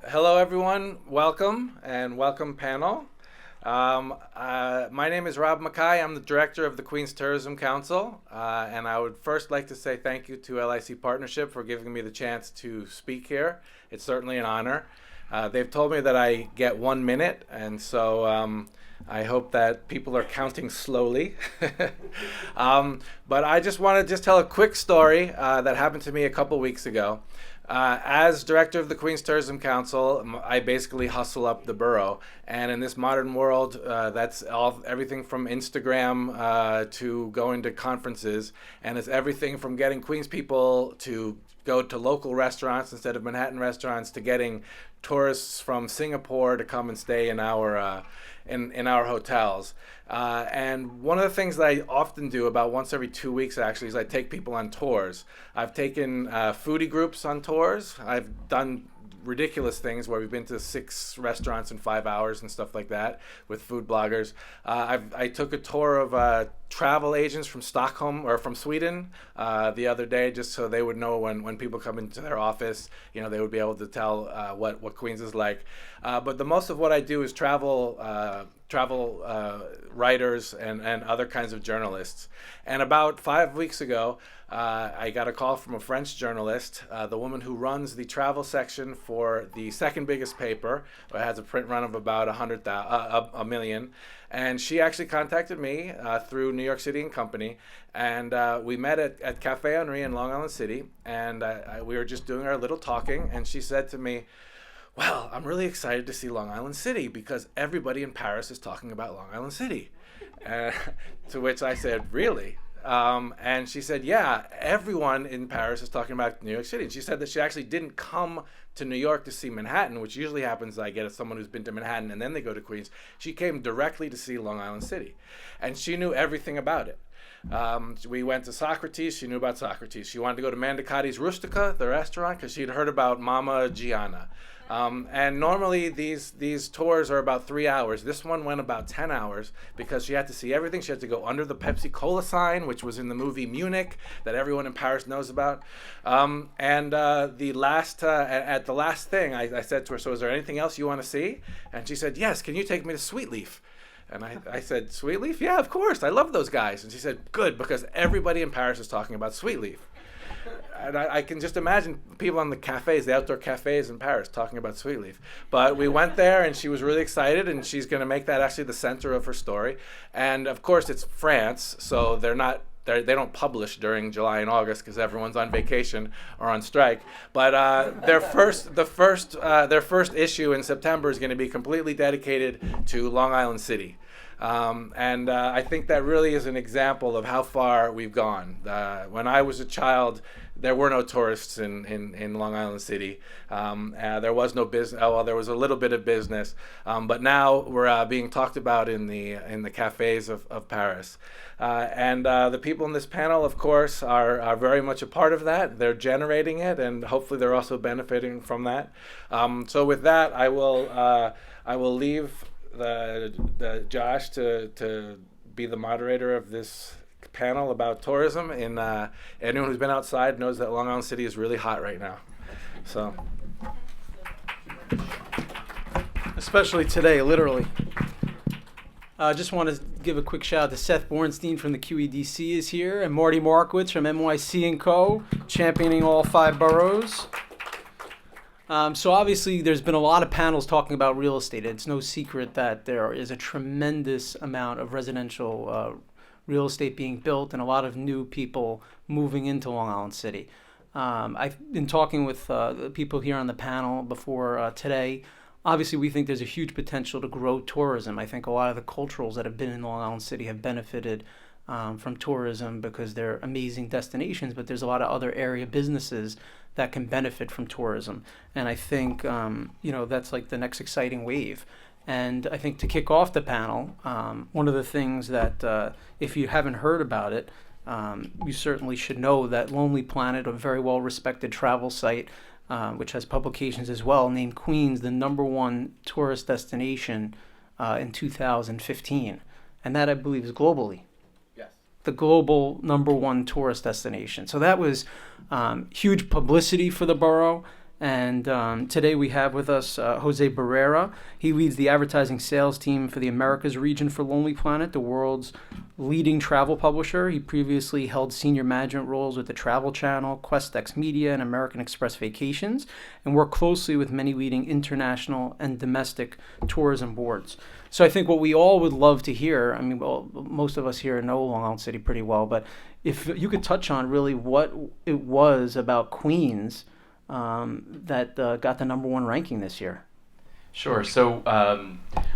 Hello, everyone. Welcome and welcome panel. My name is Rob Mackay. I'm the director of the Queens Tourism Council, and I would first like to say thank you to LIC Partnership for giving me the chance to speak here. It's certainly an honor. They've told me that I get 1 minute, and so I hope that people are counting slowly. But I just want to tell a quick story that happened to me a couple weeks ago. As director of the Queens Tourism Council, I basically hustle up the borough. And in this modern world, that's everything from Instagram to going to conferences. And it's everything from getting Queens people to go to local restaurants instead of Manhattan restaurants to getting tourists from Singapore to come and stay in our hotels. And one of the things that I often do about once every 2 weeks actually is I take people on tours. I've taken foodie groups on tours. I've done ridiculous things where we've been to 6 restaurants in 5 hours and stuff like that with food bloggers. I took a tour of travel agents from Stockholm or from Sweden the other day, just so they would know when people come into their office, they would be able to tell what Queens is like. But the most of what I do is travel writers and other kinds of journalists. And about 5 weeks ago, I got a call from a French journalist, the woman who runs the travel section for the second biggest paper. It has a print run of about a million. And she actually contacted me through New York City and Company. And we met at Cafe Henri in Long Island City. And we were just doing our little talking. And she said to me, "Well, I'm really excited to see Long Island City because everybody in Paris is talking about Long Island City." To which I said, "Really?" And she said, "Yeah, everyone in Paris is talking about New York City." And she said that she actually didn't come to New York to see Manhattan, which usually happens. I get someone who's been to Manhattan and then they go to Queens. She came directly to see Long Island City. And she knew everything about it. We went to Socrates. She knew about Socrates. She wanted to go to Mandicotti's Rustica, the restaurant, because she'd heard about Mama Gianna. And normally these tours are about 3 hours. This one went about 10 hours because she had to see everything. She had to go under the Pepsi Cola sign, which was in the movie Munich that everyone in Paris knows about. At the last thing, I said to her, "So is there anything else you want to see?" And she said, "Yes, can you take me to Sweetleaf?" And I said, "Sweetleaf? Yeah, of course. I love those guys." And she said, "Good, because everybody in Paris is talking about Sweetleaf." And I can just imagine people on the cafes, the outdoor cafes in Paris, talking about Sweetleaf. But we went there, and she was really excited, and she's going to make that actually the center of her story. And of course, it's France, so they don't publish during July and August because everyone's on vacation or on strike. But their first issue in September is going to be completely dedicated to Long Island City. I think that really is an example of how far we've gone. When I was a child, there were no tourists in Long Island City. There was no business. Well, there was a little bit of business, but now we're being talked about in the cafes of Paris. The people in this panel, of course, are very much a part of that. They're generating it, and hopefully they're also benefiting from that. So with that, I will leave the Josh to be the moderator of this panel about tourism. And anyone who's been outside knows that Long Island City is really hot right now. So, especially today, literally. I just want to give a quick shout out to Seth Bornstein from the QEDC is here, and Marty Markowitz from NYC & Co., championing all 5 boroughs. So obviously there's been a lot of panels talking about real estate. It's no secret that there is a tremendous amount of residential real estate being built and a lot of new people moving into Long Island City. I've been talking with the people here on the panel before today. Obviously, we think there's a huge potential to grow tourism. I think a lot of the culturals that have been in Long Island City have benefited from tourism because they're amazing destinations, but there's a lot of other area businesses that can benefit from tourism. And I think, that's like the next exciting wave. And I think to kick off the panel, one of the things that, if you haven't heard about it, you certainly should know that Lonely Planet, a very well-respected travel site, which has publications as well, named Queens the #1 tourist destination in 2015. And that, I believe, is globally. yes. The global #1 tourist destination. So that was huge publicity for the borough. And today we have with us Jose Barrera. He leads the advertising sales team for the Americas region for Lonely Planet, the world's leading travel publisher. He previously held senior management roles with the Travel Channel, QuestX Media, and American Express Vacations, and worked closely with many leading international and domestic tourism boards. So I think what we all would love to hear, I mean, well, most of us here know Long Island City pretty well, but if you could touch on really what it was about Queens that got the #1 ranking this year. Sure. So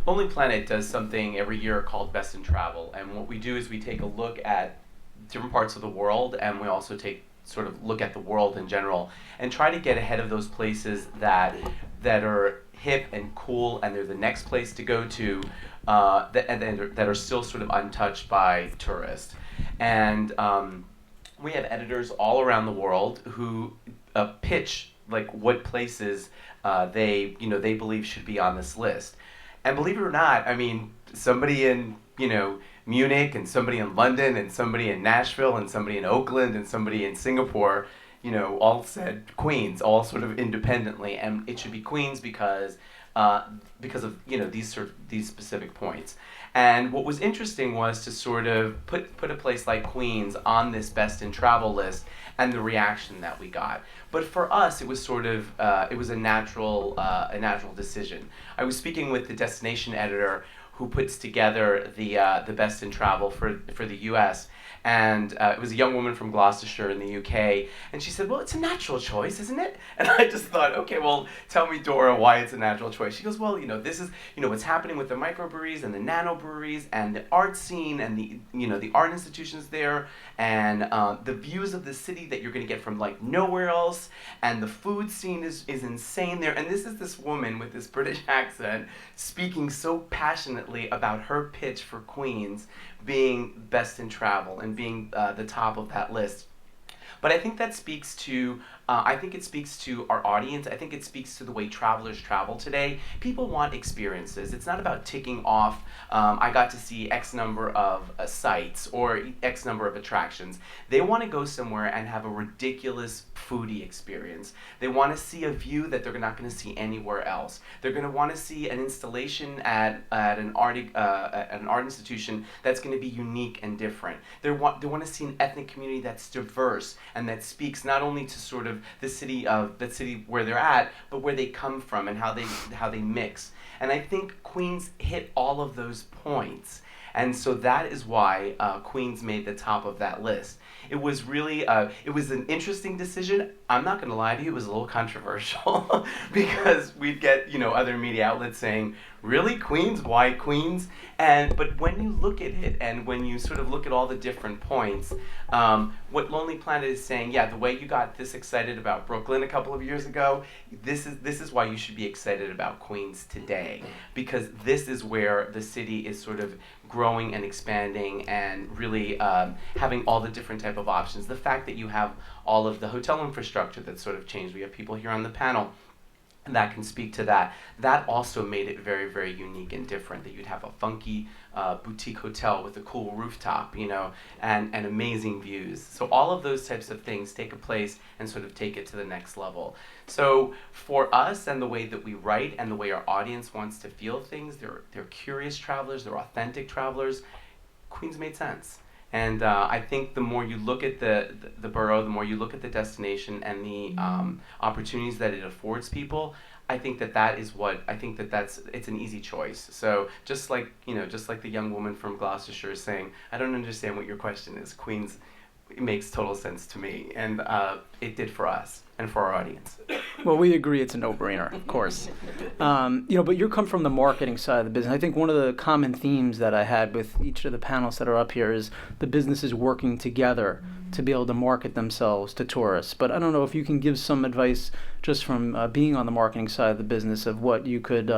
Lonely Planet does something every year called Best in Travel. And what we do is we take a look at different parts of the world, and we also look at the world in general and try to get ahead of those places that are hip and cool, and they're the next place to go to, that are still sort of untouched by tourists. And we have editors all around the world who pitch like what places they believe should be on this list. And believe it or not, I mean, somebody in Munich, and somebody in London, and somebody in Nashville, and somebody in Oakland, and somebody in Singapore, all said Queens, all sort of independently, and it should be Queens because of these specific points. And what was interesting was to sort of put a place like Queens on this Best in Travel list, and the reaction that we got. But for us, it was sort of it was a natural decision. I was speaking with the destination editor who puts together the Best in Travel for the U.S. And it was a young woman from Gloucestershire in the UK, and she said, "Well, it's a natural choice, isn't it?" And I just thought, okay, well, tell me, Dora, why it's a natural choice. She goes, "Well, this is what's happening with the microbreweries and the nano breweries and the art scene and the art institutions there, and the views of the city that you're going to get from like nowhere else, and the food scene is insane there." And this is this woman with this British accent speaking so passionately about her pitch for Queens being Best in Travel and being the top of that list. But I think that speaks to, it speaks to our audience. I think it speaks to the way travelers travel today. People want experiences. It's not about ticking off, I got to see X number of sites or X number of attractions. They want to go somewhere and have a ridiculous foodie experience. They want to see a view that they're not going to see anywhere else. They're going to want to see an installation at an art institution that's going to be unique and different. They want to see an ethnic community that's diverse and that speaks not only to sort of the city where they're at, but where they come from and how they mix. And I think Queens hit all of those points. And so that is why Queens made the top of that list. It was really, it was an interesting decision. I'm not going to lie to you, it was a little controversial because we'd get, other media outlets saying, "Really, Queens? Why Queens?" But when you look at it and when you sort of look at all the different points, what Lonely Planet is saying, yeah, the way you got this excited about Brooklyn a couple of years ago, this is why you should be excited about Queens today, because this is where the city is sort of growing and expanding and really having all the different type of options. The fact that you have all of the hotel infrastructure that's sort of changed. We have people here on the panel that can speak to that. That also made it very, very unique and different, that you'd have a funky boutique hotel with a cool rooftop, and amazing views. So all of those types of things take a place and sort of take it to the next level. So for us and the way that we write and the way our audience wants to feel things, they're curious travelers, they're authentic travelers, Queens made sense. And I think the more you look at the borough, the more you look at the destination and the opportunities that it affords people, I think it's an easy choice. So just like the young woman from Gloucestershire is saying, "I don't understand what your question is. Queens, it makes total sense to me," and it did for us and for our audience. Well, we agree it's a no-brainer, of course. But you come from the marketing side of the business. I think one of the common themes that I had with each of the panelists that are up here is the businesses working together to be able to market themselves to tourists. But I don't know if you can give some advice just from being on the marketing side of the business of what you could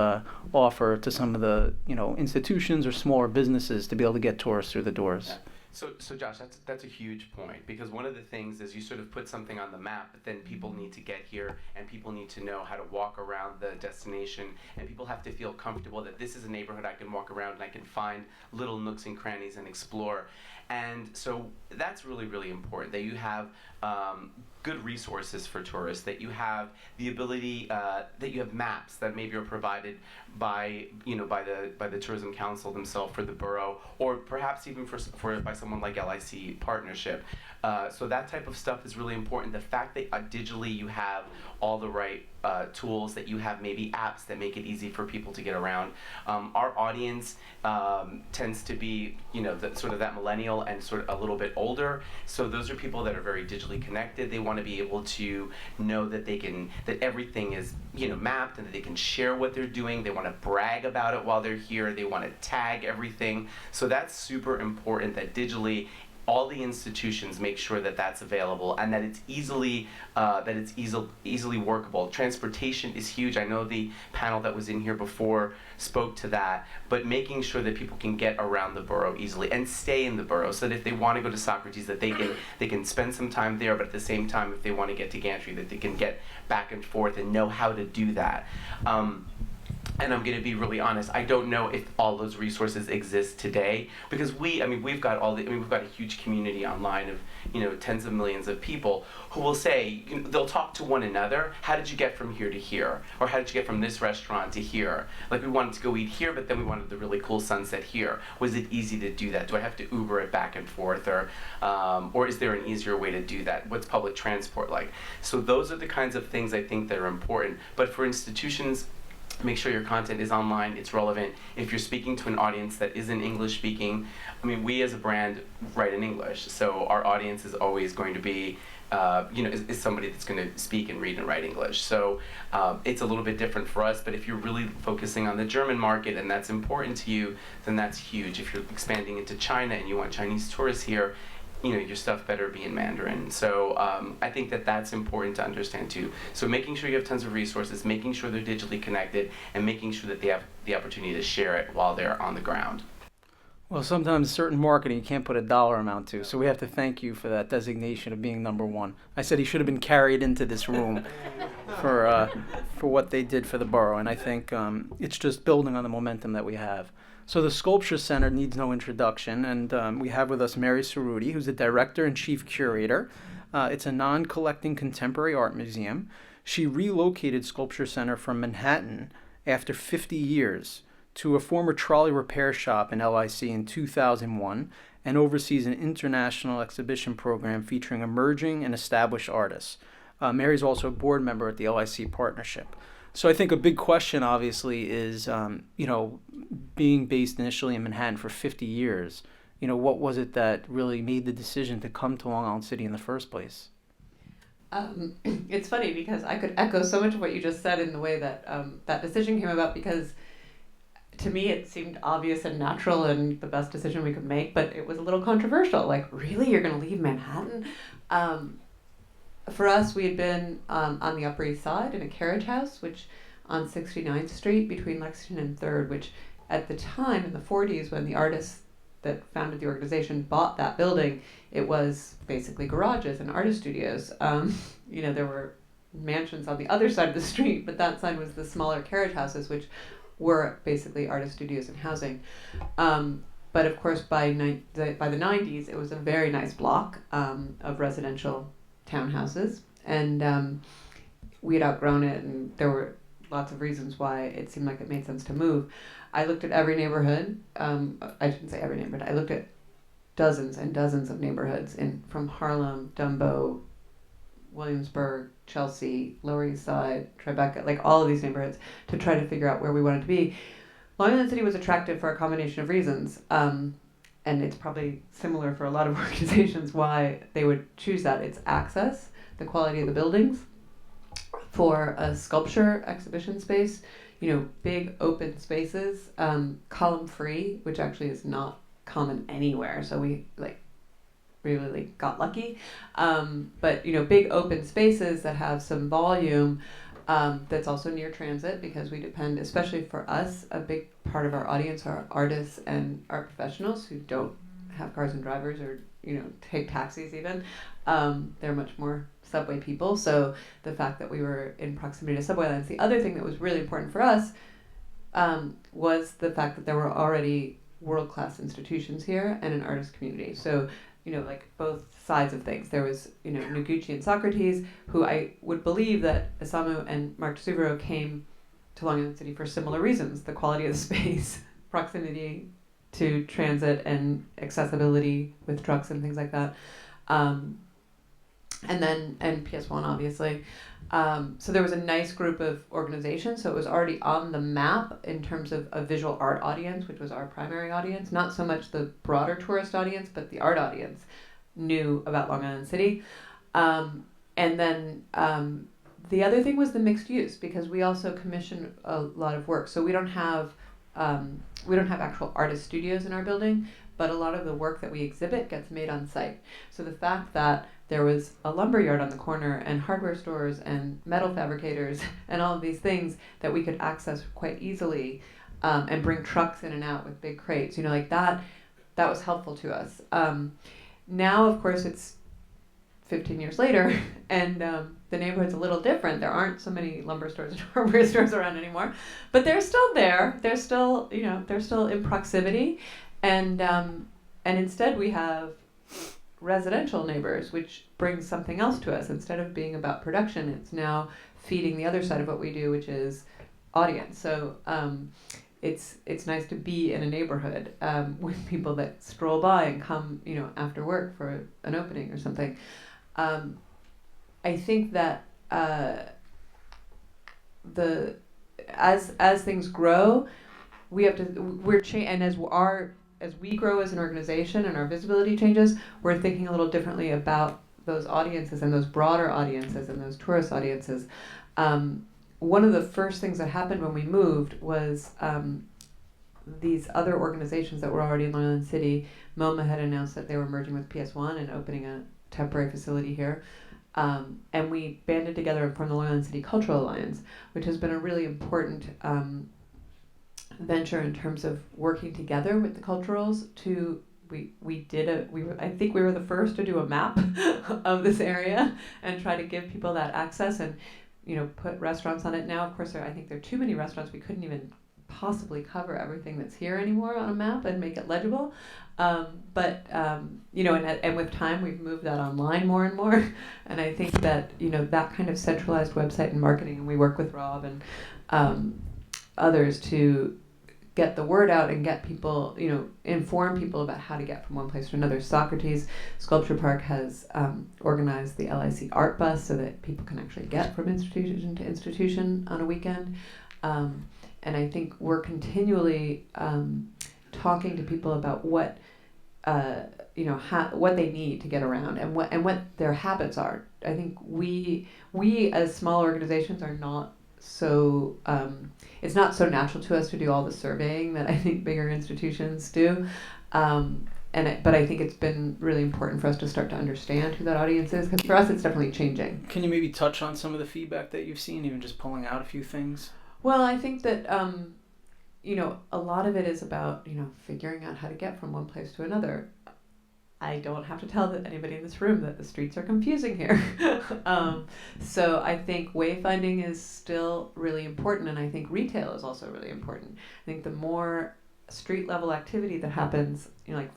offer to some of the institutions or smaller businesses to be able to get tourists through the doors. Yeah. So Josh, that's a huge point, because one of the things is you sort of put something on the map, but then people need to get here and people need to know how to walk around the destination, and people have to feel comfortable that this is a neighborhood I can walk around and I can find little nooks and crannies and explore. And so that's really, really important, that you have good resources for tourists, that you have the ability, that you have maps that maybe are provided by, by the Tourism Council themselves for the borough, or perhaps even by someone like LIC Partnership. So that type of stuff is really important. The fact that digitally you have all the right tools, that you have maybe apps that make it easy for people to get around. Our audience tends to be, sort of that millennial and sort of a little bit older. So those are people that are very digitally connected. They want to be able to know that that everything is, mapped, and that they can share what they're doing. They want to brag about it while they're here. They want to tag everything. So that's super important, that digitally all the institutions make sure that that's available, and that it's easily workable. Transportation is huge. I know the panel that was in here before spoke to that, but making sure that people can get around the borough easily and stay in the borough, so that if they want to go to Socrates, that they can spend some time there, but at the same time, if they want to get to Gantry, that they can get back and forth and know how to do that. And I'm going to be really honest, I don't know if all those resources exist today, because we've got a huge community online of, tens of millions of people who will say, they'll talk to one another, how did you get from here to here? Or how did you get from this restaurant to here? Like, we wanted to go eat here, but then we wanted the really cool sunset here. Was it easy to do that? Do I have to Uber it back and forth? Or is there an easier way to do that? What's public transport like? So those are the kinds of things I think that are important. But for institutions, make sure your content is online, it's relevant. If you're speaking to an audience that isn't English speaking, we as a brand write in English, so our audience is always going to be, is somebody that's going to speak and read and write English. So it's a little bit different for us, but if you're really focusing on the German market and that's important to you, then that's huge. If you're expanding into China and you want Chinese tourists here, your stuff better be in Mandarin. So I think that that's important to understand too. So making sure you have tons of resources, making sure they're digitally connected, and making sure that they have the opportunity to share it while they're on the ground. Well, sometimes certain marketing you can't put a dollar amount to, so we have to thank you for that designation of being number one. I said he should have been carried into this room for what they did for the borough, and I think it's just building on the momentum that we have. So the Sculpture Center needs no introduction, and we have with us Mary Cerruti, who's the director and chief curator. It's a non-collecting contemporary art museum. She relocated Sculpture Center from Manhattan after 50 years to a former trolley repair shop in LIC in 2001, and oversees an international exhibition program featuring emerging and established artists. Mary's also a board member at the LIC Partnership. So I think a big question, obviously, is, being based initially in Manhattan for 50 years, what was it that really made the decision to come to Long Island City in the first place? It's funny because I could echo so much of what you just said in the way that that decision came about, because to me it seemed obvious and natural and the best decision we could make, but it was a little controversial. Like, really? You're going to leave Manhattan? For us, we had been on the Upper East Side in a carriage house, which on 69th Street between Lexington and 3rd, which at the time in the 40s, when the artists that founded the organization bought that building, it was basically garages and artist studios. There were mansions on the other side of the street, but that side was the smaller carriage houses, which were basically artist studios and housing. But of course, by the 90s, it was a very nice block of residential townhouses, and we had outgrown it, and there were lots of reasons why it seemed like it made sense to move. I looked at every neighborhood. I shouldn't say every neighborhood. I looked at dozens and dozens of neighborhoods from Harlem, Dumbo, Williamsburg, Chelsea, Lower East Side, Tribeca, like all of these neighborhoods, to try to figure out where we wanted to be. Long Island City was attractive for a combination of reasons. And it's probably similar for a lot of organizations why they would choose that. It's access, the quality of the buildings. For a sculpture exhibition space, big open spaces, column-free, which actually is not common anywhere, so we really got lucky. But big open spaces that have some volume, that's also near transit, because we depend, especially for us, a big part of our audience are artists and art professionals who don't have cars and drivers or take taxis even. They're much more subway people, so the fact that we were in proximity to subway lines. The other thing that was really important for us was the fact that there were already world-class institutions here and an artist community. So, like both sides of things. There was, Noguchi and Socrates, who I would believe that Isamu and Mark Tsuvaro came to Long Island City for similar reasons: the quality of the space, proximity to transit, and accessibility with trucks and things like that. And PS1, obviously. So there was a nice group of organizations, so it was already on the map in terms of a visual art audience, which was our primary audience. Not so much the broader tourist audience, but the art audience knew about Long Island City. And then the other thing was the mixed use, because we also commission a lot of work. So we don't have actual artist studios in our building, but a lot of the work that we exhibit gets made on site. So the fact that there was a lumber yard on the corner and hardware stores and metal fabricators and all of these things that we could access quite easily, and bring trucks in and out with big crates, like that was helpful to us. Now, of course, it's 15 years later, and the neighborhood's a little different. There aren't so many lumber stores and hardware stores around anymore, but they're still there. They're still, they're still in proximity, and instead we have residential neighbors, which brings something else to us. Instead of being about production, it's now feeding the other side of what we do, which is audience. So it's nice to be in a neighborhood with people that stroll by and come, after work for an opening or something. I think that as things grow, we have to and as we grow as an organization and our visibility changes, we're thinking a little differently about those audiences and those broader audiences and those tourist audiences. One of the first things that happened when we moved was these other organizations that were already in Long Island City. MoMA had announced that they were merging with PS1 and opening a temporary facility here. And we banded together and formed the Long Island City Cultural Alliance, which has been a really important venture in terms of working together with the culturals I think we were the first to do a map of this area and try to give people that access and put restaurants on it. Now, of course, I think there are too many restaurants. We couldn't even possibly cover everything that's here anymore on a map and make it legible. And with time we've moved that online more and more. And I think that that kind of centralized website and marketing, and we work with Rob and others to get the word out and get people, inform people about how to get from one place to another. Socrates Sculpture Park has organized the LIC art bus so that people can actually get from institution to institution on a weekend. And I think we're continually talking to people about what what they need to get around and what their habits are. I think we as small organizations are not so it's not so natural to us to do all the surveying that I think bigger institutions do. But I think it's been really important for us to start to understand who that audience is, because for us it's definitely changing. Can you maybe touch on some of the feedback that you've seen, even just pulling out a few things? Well, I think that a lot of it is about figuring out how to get from one place to another. I don't have to tell anybody in this room that the streets are confusing here. So I think wayfinding is still really important, and I think retail is also really important. I think the more street level activity that happens, like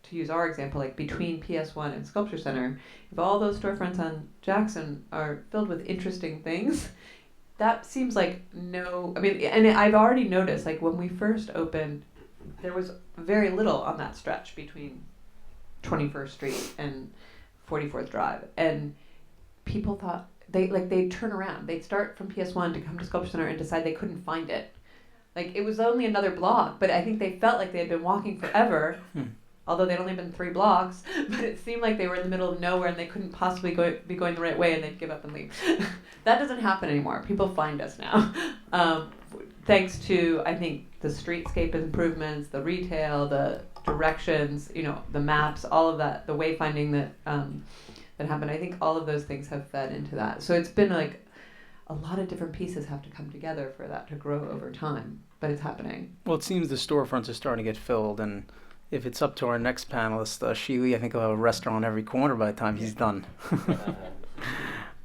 to use our example, like between PS1 and Sculpture Center, if all those storefronts on Jackson are filled with interesting things, that seems like and I've already noticed, like when we first opened, there was very little on that stretch between 21st Street and 44th Drive, and people thought they'd turn around, they'd start from PS1 to come to Sculpture Center and decide they couldn't find it. Like it was only another block, but I think they felt like they had been walking forever, although they'd only been 3 blocks, but it seemed like they were in the middle of nowhere and they couldn't possibly be going the right way, and they'd give up and leave. That doesn't happen anymore. People find us now. Thanks to, I think, the streetscape improvements, the retail, the directions, the maps, all of that, the wayfinding that happened. I think all of those things have fed into that. So it's been like a lot of different pieces have to come together for that to grow over time, but it's happening. Well, it seems the storefronts are starting to get filled, and if it's up to our next panelist, Sheely, I think he'll have a restaurant on every corner by the time he's done.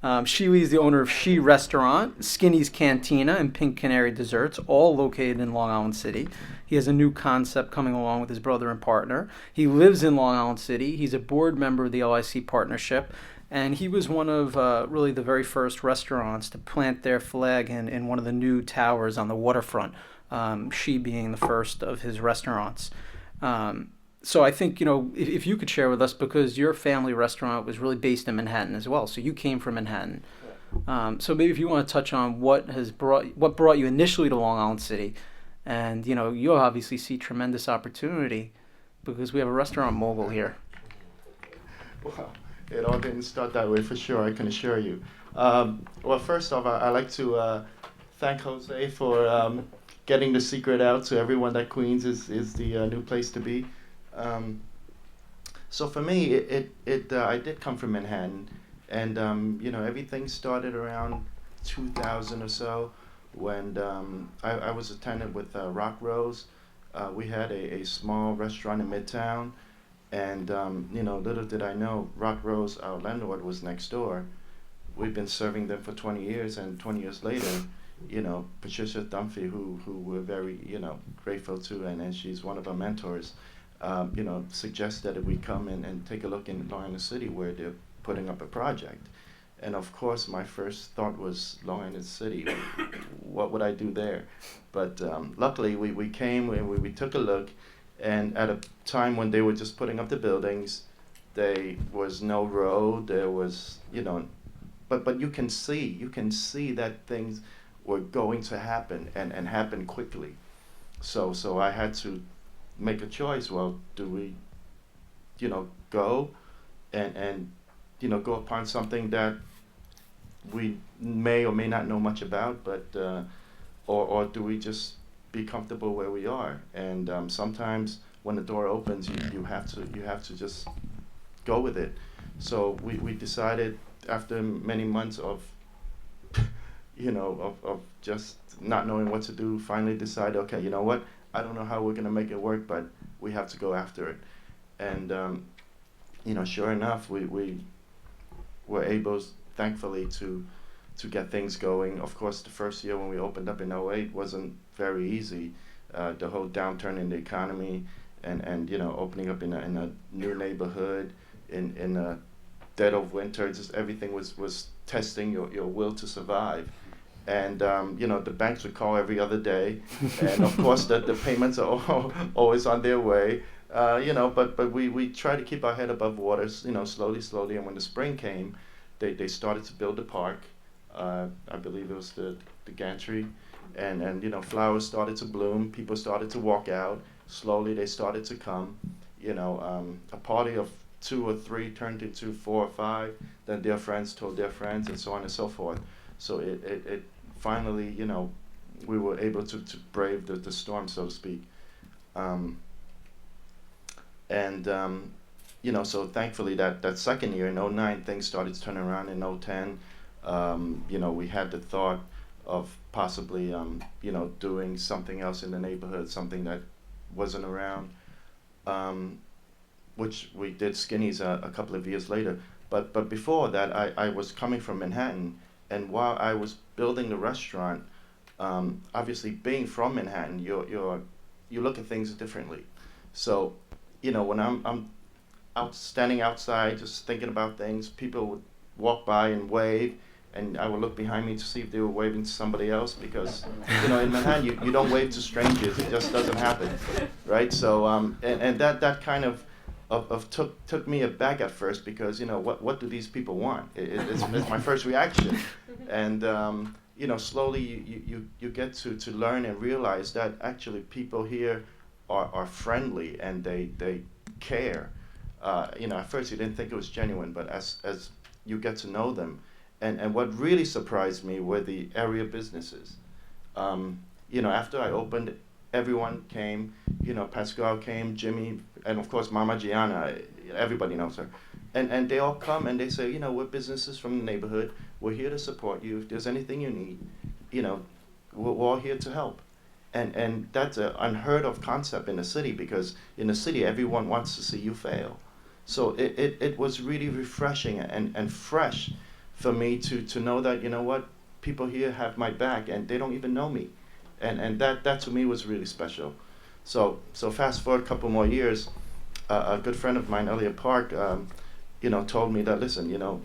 Sheely is the owner of She Restaurant, Skinny's Cantina, and Pink Canary Desserts, all located in Long Island City. He has a new concept coming along with his brother and partner. He lives in Long Island City. He's a board member of the LIC partnership, and he was one of really the very first restaurants to plant their flag in one of the new towers on the waterfront, She being the first of his restaurants. So I think, if you could share with us, because your family restaurant was really based in Manhattan as well, so you came from Manhattan. So maybe if you want to touch on what brought you initially to Long Island City, and you obviously see tremendous opportunity because we have a restaurant mogul here. Well, it all didn't start that way for sure, I can assure you. Well, first off, I'd like to thank Jose for getting the secret out to everyone that Queens is the new place to be. So for me, I did come from Manhattan, and everything started around 2000 or so when I was attendant with Rock Rose. We had a small restaurant in Midtown, and little did I know, Rock Rose, our landlord, was next door. We've been serving them for 20 years, and 20 years later, Patricia Dunphy, who we're very grateful to, and she's one of our mentors. Suggested that we come and take a look in Long Island City where they're putting up a project. And of course, my first thought was Long Island City. What would I do there? But luckily, we came and we took a look. And at a time when they were just putting up the buildings, there was no road. There was, but you can see that things were going to happen and happen quickly. So I had to make a choice. Well, do we, go and go upon something that we may or may not know much about, but or do we just be comfortable where we are? And sometimes when the door opens, you have to just go with it. So we decided after many months of of just not knowing what to do, finally decided, okay, you know what? I don't know how we're going to make it work, but we have to go after it. And, sure enough, we were able, thankfully, to get things going. Of course, the first year when we opened up in '08 wasn't very easy. The whole downturn in the economy and opening up in a new neighborhood in the dead of winter, just everything was testing your will to survive. And the banks would call every other day, and of course the payments are always on their way. But we try to keep our head above water, slowly. And when the spring came, they started to build the park. I believe it was the gantry, and flowers started to bloom. People started to walk out. Slowly they started to come. A party of 2 or 3 turned into 4 or 5. Then their friends told their friends, and so on and so forth. So it finally, we were able to brave the storm, so to speak. So thankfully that second year in '09, things started to turn around. In '10, we had the thought of possibly, doing something else in the neighborhood, something that wasn't around, which we did Skinny's a couple of years later. But before that, I was coming from Manhattan. And while I was building the restaurant, obviously being from Manhattan, you look at things differently. So, when I'm standing outside just thinking about things, people would walk by and wave, and I would look behind me to see if they were waving to somebody else because, in Manhattan you don't wave to strangers. It just doesn't happen, right? So and that kind of took me aback at first because what do these people want? It's my first reaction, and slowly you get to learn and realize that actually people here are friendly and they care. At first you didn't think it was genuine, but as you get to know them, and what really surprised me were the area businesses. After I opened, everyone came. Pascal came, Jimmy, and of course Mama Gianna. Everybody knows her, and they all come and they say, we're businesses from the neighborhood. We're here to support you. If there's anything you need, we're all here to help. And that's an unheard of concept in the city because in the city everyone wants to see you fail. So it was really refreshing and fresh for me to know that, you know what, people here have my back and they don't even know me. And that to me was really special. So fast forward a couple more years, a good friend of mine, Elliot Park, told me that, listen,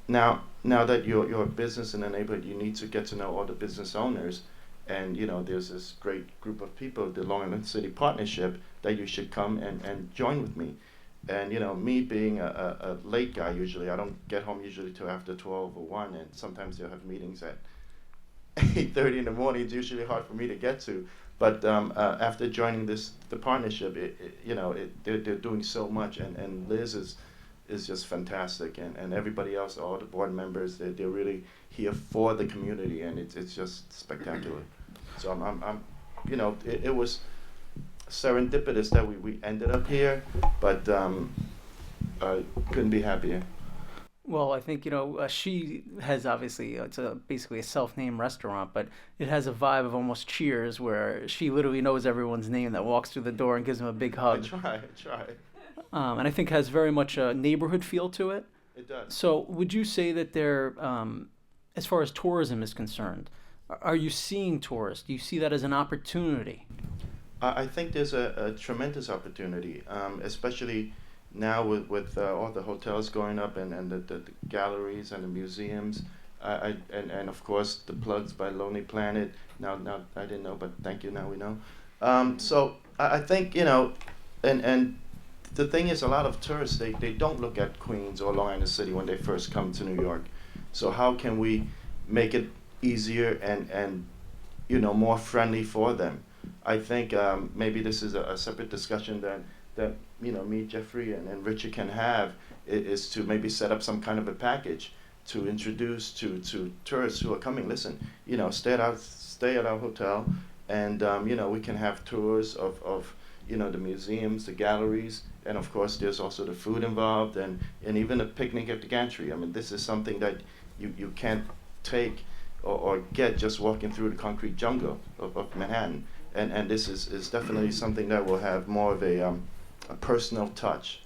now that you're a business in the neighborhood, you need to get to know all the business owners. And, there's this great group of people, the Long Island City Partnership, that you should come and join with me. And, me being a late guy usually, I don't get home usually till after 12 or 1, and sometimes they'll have meetings at 8:30 in the morning. It's usually hard for me to get to. But after joining the partnership, they're doing so much, and Liz is just fantastic, and everybody else, all the board members, they're really here for the community, and it's just spectacular. So it was serendipitous that we ended up here, but I couldn't be happier. Well, I think, she has obviously, it's basically a self-named restaurant, but it has a vibe of almost Cheers, where she literally knows everyone's name that walks through the door and gives them a big hug. I try. And I think has very much a neighborhood feel to it. It does. So would you say that there, as far as tourism is concerned, are you seeing tourists? Do you see that as an opportunity? I think there's a tremendous opportunity, especially now with all the hotels going up and the galleries and the museums, and of course the plugs by Lonely Planet. Now I didn't know, but thank you. Now we know. So I think and the thing is, a lot of tourists they don't look at Queens or Long Island City when they first come to New York. So how can we make it easier and more friendly for them? I think maybe this is a separate discussion that me, Jeffrey, and Richard can have, is to maybe set up some kind of a package to introduce to tourists who are coming. Listen, stay at our hotel, and we can have tours of the museums, the galleries, and of course there's also the food involved, and even a picnic at the gantry. I mean, this is something that you can't take or get just walking through the concrete jungle of Manhattan. And this is definitely something that will have more of a personal touch,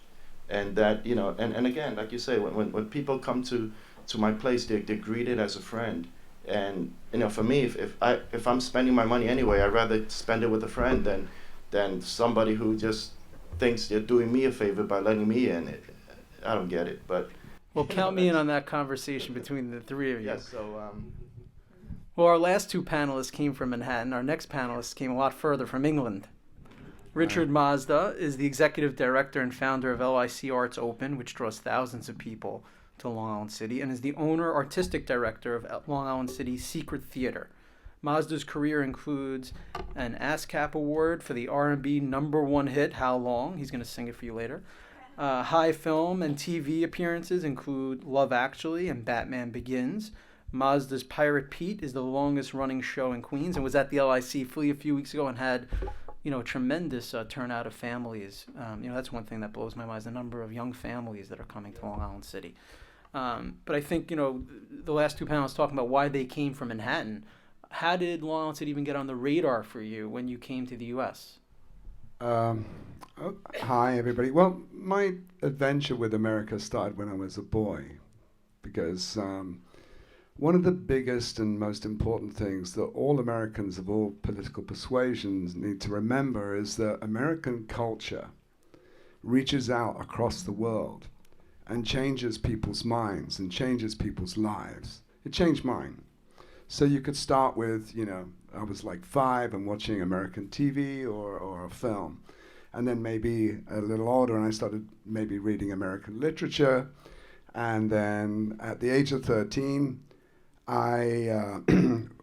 and that and again, like you say, when people come to my place, they're greeted as a friend. And for me, if I'm spending my money anyway, I'd rather spend it with a friend than somebody who just thinks they're doing me a favor by letting me in. I don't get it, but well, count me in on that conversation between the three of you. yes. So well, our last two panelists came from Manhattan. Our next panelist came a lot further, from England. Richard Mazda is the executive director and founder of LIC Arts Open, which draws thousands of people to Long Island City, and is the owner artistic director of Long Island City's Secret Theater. Mazda's career includes an ASCAP award for the R&B #1 hit, How Long? He's going to sing it for you later. High film and TV appearances include Love Actually and Batman Begins. Mazda's Pirate Pete is the longest running show in Queens and was at the LIC Flea a few weeks ago and had a tremendous turnout of families. That's one thing that blows my mind, is the number of young families that are coming to Long Island City. But I think, the last two panelists talking about why they came from Manhattan. How did Long Island City even get on the radar for you when you came to the U.S.? Hi, everybody. Well, my adventure with America started when I was a boy, because one of the biggest and most important things that all Americans of all political persuasions need to remember is that American culture reaches out across the world and changes people's minds and changes people's lives. It changed mine. So you could start with, I was like 5 and watching American TV or a film. And then maybe a little older and I started maybe reading American literature. And then at the age of 13, I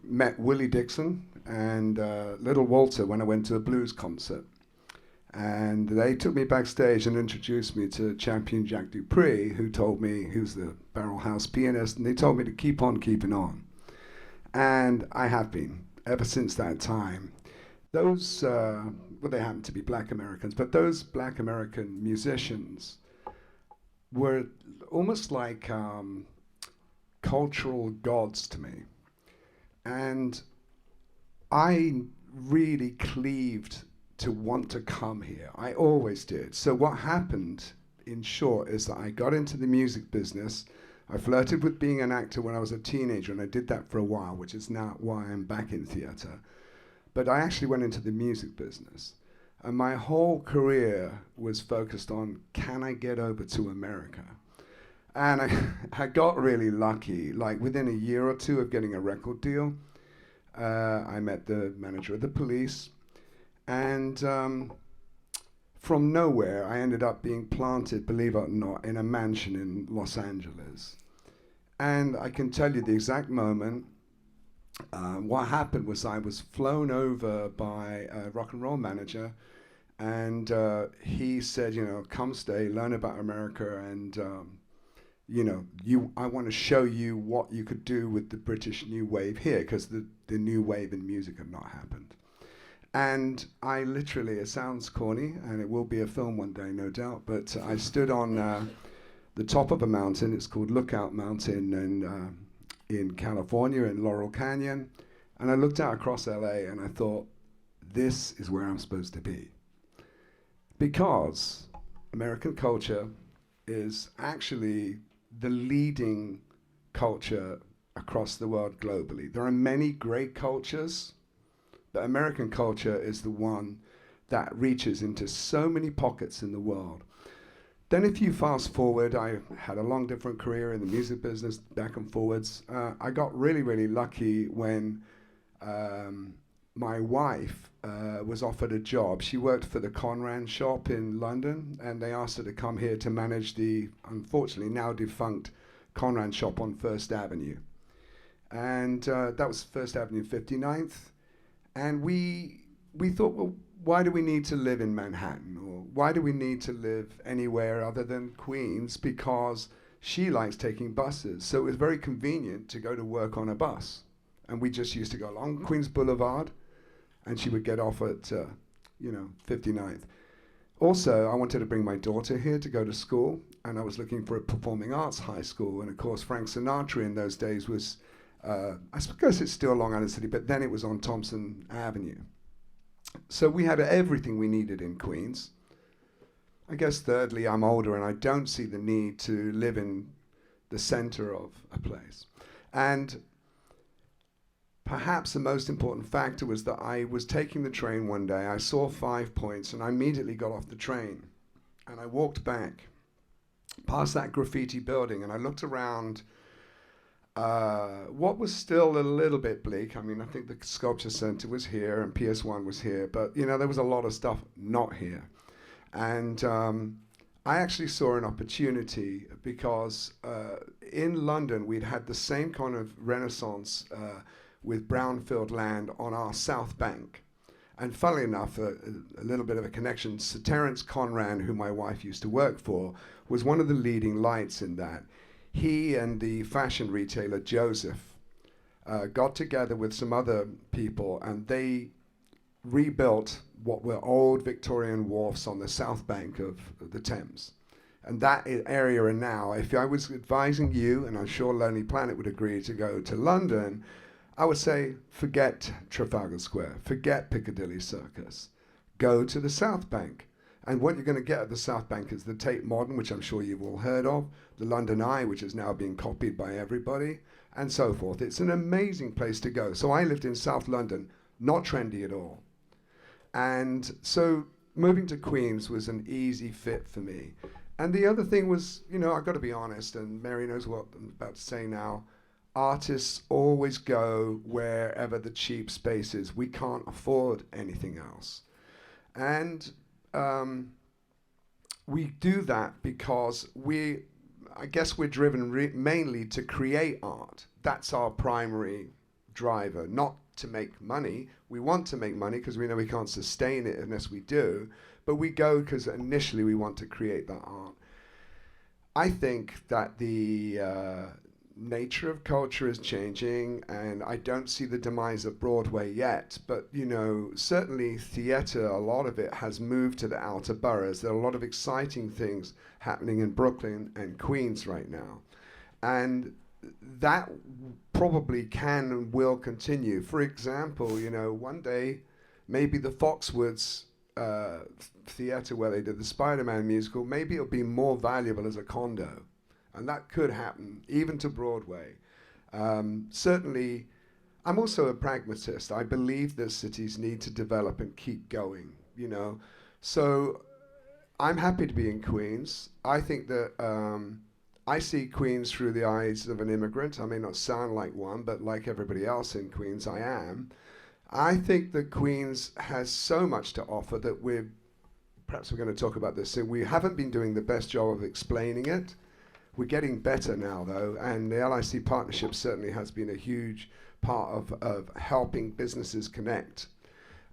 met Willie Dixon and Little Walter when I went to a blues concert. And they took me backstage and introduced me to Champion Jack Dupree, who told me, he was the Barrel House pianist, and they told me to keep on keeping on. And I have been, ever since that time. Those, they happen to be black Americans, but those black American musicians were almost like cultural gods to me. And I really cleaved to want to come here. I always did. So what happened, in short, is that I got into the music business. I flirted with being an actor when I was a teenager, and I did that for a while, which is now why I'm back in theatre. But I actually went into the music business. And my whole career was focused on, can I get over to America? And I got really lucky. Like within a year or two of getting a record deal, I met the manager of the police. And from nowhere, I ended up being planted, believe it or not, in a mansion in Los Angeles. And I can tell you the exact moment. What happened was I was flown over by a rock and roll manager, and he said, come stay, learn about America, and I want to show you what you could do with the British New Wave here, because the New Wave in music had not happened. And I literally, it sounds corny, and it will be a film one day, no doubt, but I stood on the top of a mountain. It's called Lookout Mountain in California, in Laurel Canyon. And I looked out across LA, and I thought, this is where I'm supposed to be. Because American culture is actually the leading culture across the world globally. There are many great cultures, but American culture is the one that reaches into so many pockets in the world. Then if you fast forward, I had a long different career in the music business, back and forwards. I got really, really lucky when my wife was offered a job. She worked for the Conran shop in London, and they asked her to come here to manage the, unfortunately, now defunct Conran shop on First Avenue. And that was First Avenue 59th. And we thought, well, why do we need to live in Manhattan? Or why do we need to live anywhere other than Queens? Because she likes taking buses. So it was very convenient to go to work on a bus. And we just used to go along Queens Boulevard, and she would get off at, 59th. Also, I wanted to bring my daughter here to go to school, and I was looking for a performing arts high school. And of course, Frank Sinatra in those days was, I suppose it's still Long Island City, but then it was on Thompson Avenue. So we had everything we needed in Queens. I guess thirdly, I'm older and I don't see the need to live in the center of a place. And perhaps the most important factor was that I was taking the train one day. I saw 5 Points and I immediately got off the train. And I walked back past that graffiti building and I looked around what was still a little bit bleak. I mean, I think the Sculpture Center was here and PS1 was here, but there was a lot of stuff not here. And I actually saw an opportunity because in London we'd had the same kind of renaissance with brownfield land on our South Bank. And funnily enough, a little bit of a connection, Sir Terence Conran, who my wife used to work for, was one of the leading lights in that. He and the fashion retailer Joseph got together with some other people, and they rebuilt what were old Victorian wharfs on the south bank of the Thames. And that area, and now, if I was advising you, and I'm sure Lonely Planet would agree, to go to London, I would say forget Trafalgar Square, forget Piccadilly Circus, go to the South Bank. And what you're going to get at the South Bank is the Tate Modern, which I'm sure you've all heard of, the London Eye, which is now being copied by everybody, and so forth. It's an amazing place to go. So I lived in South London, not trendy at all. And so moving to Queens was an easy fit for me. And the other thing was, I've got to be honest, and Mary knows what I'm about to say now, artists always go wherever the cheap space is. We can't afford anything else. And we do that because I guess we're driven mainly to create art. That's our primary driver, not to make money. We want to make money because we know we can't sustain it unless we do, but we go because initially we want to create that art. I think that the nature of culture is changing, and I don't see the demise of Broadway yet, but certainly theater, a lot of it has moved to the outer boroughs. There are a lot of exciting things happening in Brooklyn and Queens right now, and that probably can and will continue. For example, one day maybe the Foxwoods theater where they did the Spider-Man musical, maybe it'll be more valuable as a condo. and that could happen even to Broadway. Certainly, I'm also a pragmatist. I believe that cities need to develop and keep going, you know. So I'm happy to be in Queens. I think that I see Queens through the eyes of an immigrant. I may not sound like one, but like everybody else in Queens, I am. I think that Queens has so much to offer that perhaps we're going to talk about this soon. We haven't been doing the best job of explaining it. We're getting better now, though, and the LIC partnership certainly has been a huge part of helping businesses connect.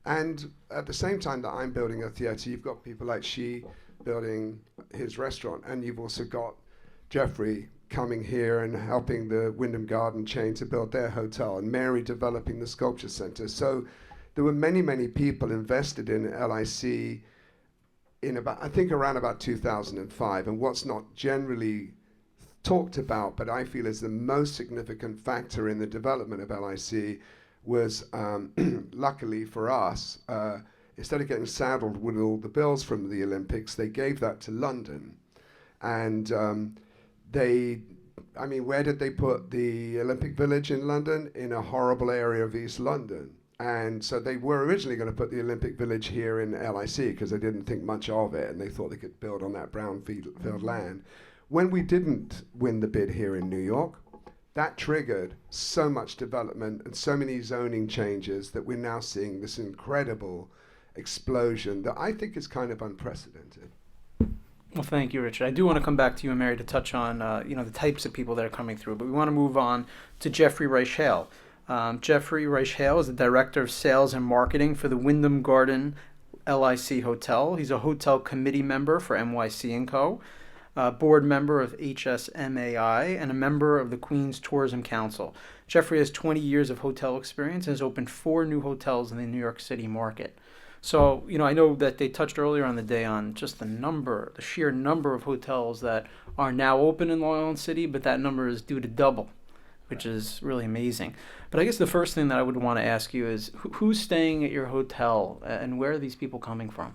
And at the same time that I'm building a theatre, you've got people like Shi building his restaurant, and you've also got Jeffrey coming here and helping the Wyndham Garden chain to build their hotel, and Mary developing the sculpture center. So there were many, many people invested in LIC in around about 2005. And what's not generally talked about, but I feel is the most significant factor in the development of LIC was, luckily for us, instead of getting saddled with all the bills from the Olympics, they gave that to London. And where did they put the Olympic Village in London? In a horrible area of East London. And so they were originally going to put the Olympic Village here in LIC because they didn't think much of it, and they thought they could build on that brownfield land. When we didn't win the bid here in New York, that triggered so much development and so many zoning changes that we're now seeing this incredible explosion that I think is kind of unprecedented. Well, thank you, Richard. I do want to come back to you and Mary to touch on the types of people that are coming through, but we want to move on to Jeffrey Reichel. Jeffrey Reichel is the Director of Sales and Marketing for the Wyndham Garden LIC Hotel. He's a hotel committee member for NYC & Co., board member of HSMAI, and a member of the Queens Tourism Council. Jeffrey has 20 years of hotel experience and has opened 4 new hotels in the New York City market. So, I know that they touched earlier on the day on just the sheer number of hotels that are now open in Long Island City, but that number is due to double, which is really amazing. But I guess the first thing that I would want to ask you is who's staying at your hotel and where are these people coming from?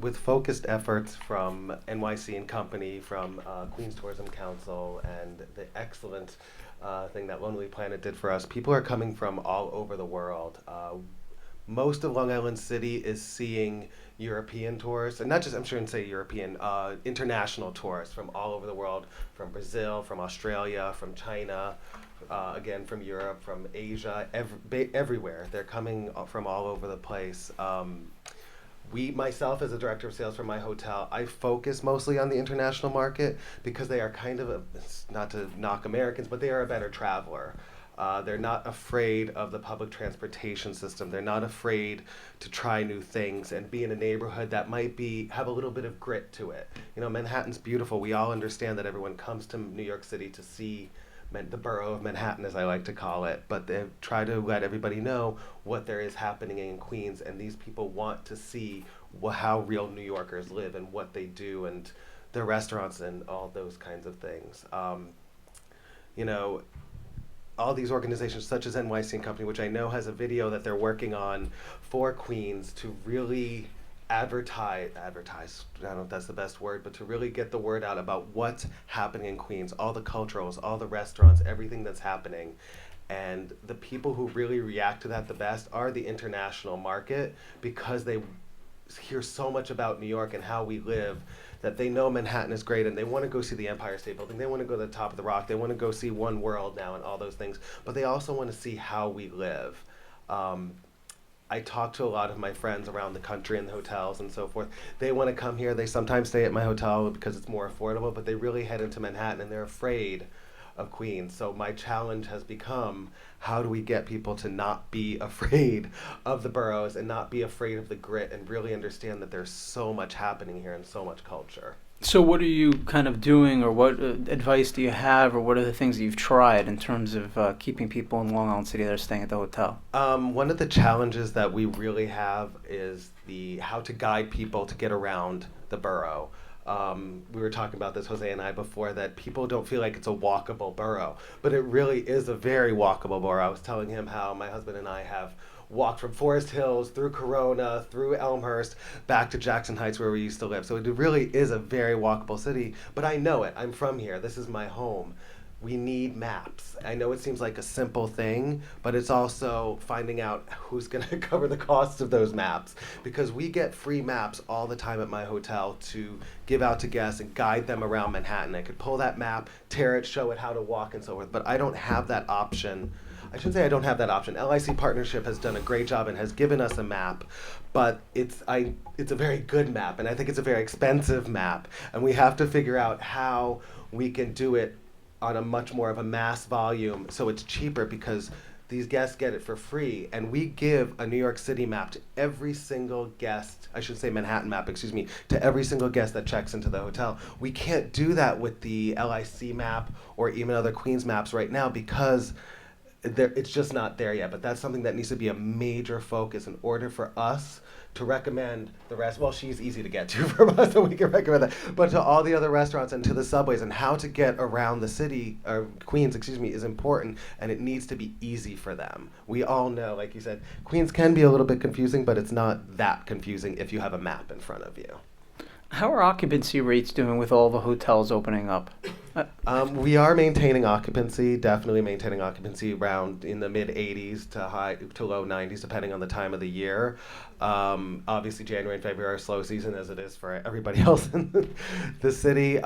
With focused efforts from NYC and Company, from Queens Tourism Council, and the excellent thing that Lonely Planet did for us, people are coming from all over the world. Most of Long Island City is seeing European tourists, and not just, I'm sure I say European, international tourists from all over the world, from Brazil, from Australia, from China, again, from Europe, from Asia, everywhere. They're coming from all over the place. Myself as a director of sales for my hotel, I focus mostly on the international market because they are kind of, not to knock Americans, but they are a better traveler. They're not afraid of the public transportation system. They're not afraid to try new things and be in a neighborhood that might have a little bit of grit to it. Manhattan's beautiful. We all understand that everyone comes to New York City to see the borough of Manhattan, as I like to call it, but they try to let everybody know what there is happening in Queens, and these people want to see how real New Yorkers live and what they do and their restaurants and all those kinds of things. All these organizations such as NYC and Company, which I know has a video that they're working on for Queens to really advertise, I don't know if that's the best word, but to really get the word out about what's happening in Queens, all the culturals, all the restaurants, everything that's happening. And the people who really react to that the best are the international market, because they hear so much about New York and how we live that they know Manhattan is great, and they want to go see the Empire State Building, they want to go to the top of the Rock, they want to go see One World now and all those things, but they also want to see how we live. I talk to a lot of my friends around the country in the hotels and so forth. They want to come here. They sometimes stay at my hotel because it's more affordable, but they really head into Manhattan and they're afraid of Queens. So my challenge has become, how do we get people to not be afraid of the boroughs and not be afraid of the grit and really understand that there's so much happening here and so much culture. So what are you kind of doing, or what advice do you have, or what are the things that you've tried in terms of keeping people in Long Island City that are staying at the hotel? One of the challenges that we really have is how to guide people to get around the borough. We were talking about this, Jose and I, before, that people don't feel like it's a walkable borough, but it really is a very walkable borough. I was telling him how my husband and I have walked from Forest Hills through Corona, through Elmhurst, back to Jackson Heights where we used to live. So it really is a very walkable city, but I know it. I'm from here. This is my home. We need maps. I know it seems like a simple thing, but it's also finding out who's going to cover the costs of those maps, because we get free maps all the time at my hotel to give out to guests and guide them around Manhattan. I could pull that map, tear it, show it how to walk and so forth, but I don't have that option. I shouldn't say I don't have that option. LIC Partnership has done a great job and has given us a map, but it's a very good map, and I think it's a very expensive map, and we have to figure out how we can do it on a much more of a mass volume so it's cheaper, because these guests get it for free, and we give a New York City map to every single guest, I should say Manhattan map, excuse me, to every single guest that checks into the hotel. We can't do that with the LIC map or even other Queens maps right now, because it's just not there yet. But that's something that needs to be a major focus in order for us to recommend the rest. Well, she's easy to get to from us, so we can recommend that. But to all the other restaurants and to the subways, and how to get around the city, or Queens, excuse me, is important, and it needs to be easy for them. We all know, like you said, Queens can be a little bit confusing, but it's not that confusing if you have a map in front of you. How are occupancy rates doing with all the hotels opening up? We are maintaining occupancy, definitely maintaining occupancy around in the mid 80s to low 90s, depending on the time of the year. Obviously, January and February are slow season, as it is for everybody else in the city.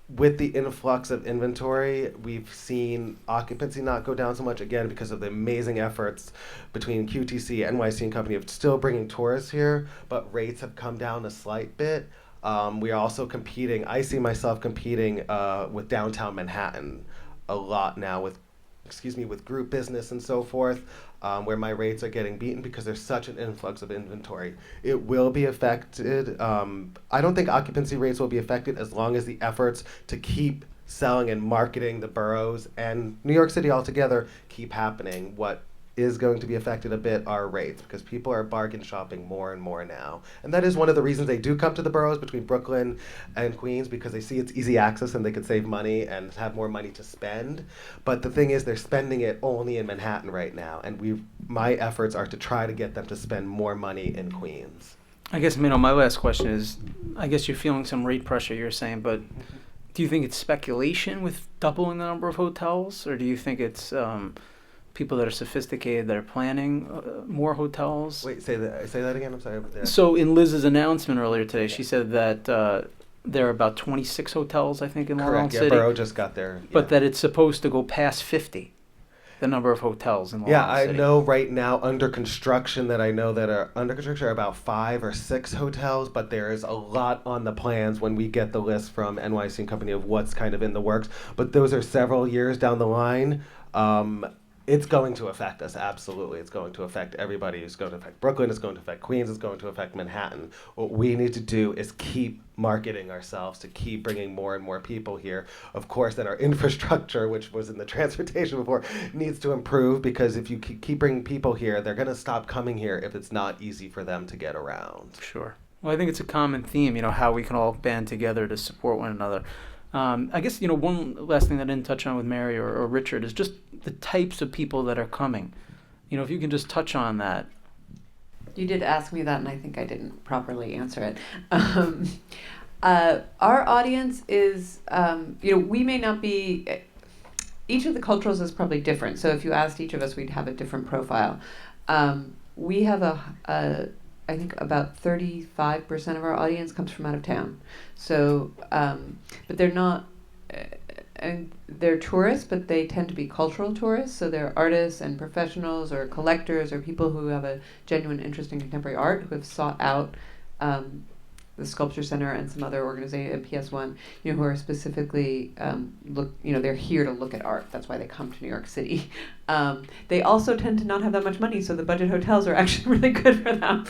With the influx of inventory, we've seen occupancy not go down so much, again, because of the amazing efforts between QTC, NYC, and company of still bringing tourists here, but rates have come down a slight bit. We are also competing, I see myself competing with downtown Manhattan a lot now with group business and so forth, where my rates are getting beaten because there's such an influx of inventory. It will be affected. I don't think occupancy rates will be affected as long as the efforts to keep selling and marketing the boroughs and New York City altogether keep happening. What is going to be affected a bit are rates, because people are bargain shopping more and more now. And that is one of the reasons they do come to the boroughs between Brooklyn and Queens, because they see it's easy access and they could save money and have more money to spend. But the thing is, they're spending it only in Manhattan right now, and my efforts are to try to get them to spend more money in Queens. I guess, my last question is, I guess you're feeling some rate pressure, you're saying, but do you think it's speculation with doubling the number of hotels, or do you think it's people that are sophisticated that are planning more hotels? Wait, say that again. I'm sorry. So in Liz's announcement earlier today, she said that there are about 26 hotels, I think, in Long Island City. Correct. Yeah, Borough just got there. But that it's supposed to go past 50, the number of hotels in Long Island City. I know right now under construction that are under construction are about 5 or 6 hotels, but there is a lot on the plans when we get the list from NYC and company of what's kind of in the works. But those are several years down the line. It's going to affect us, absolutely. It's going to affect everybody. It's going to affect Brooklyn. It's going to affect Queens. It's going to affect Manhattan. What we need to do is keep marketing ourselves to keep bringing more and more people here. Of course, then our infrastructure, which was in the transportation before, needs to improve, because if you keep bringing people here, they're going to stop coming here if it's not easy for them to get around. Sure. Well, I think it's a common theme, how we can all band together to support one another. I guess, one last thing that I didn't touch on with Mary or Richard is just the types of people that are coming. If you can just touch on that. You did ask me that, and I think I didn't properly answer it. Our audience is, we may not be, each of the cultures is probably different. So if you asked each of us, we'd have a different profile. We have I think about 35% of our audience comes from out of town. So, but they're not, and they're tourists, but they tend to be cultural tourists. So they're artists and professionals or collectors or people who have a genuine interest in contemporary art, who have sought out the Sculpture Center and some other organization, PS1, who are specifically they're here to look at art. That's why they come to New York City. They also tend to not have that much money, so the budget hotels are actually really good for them.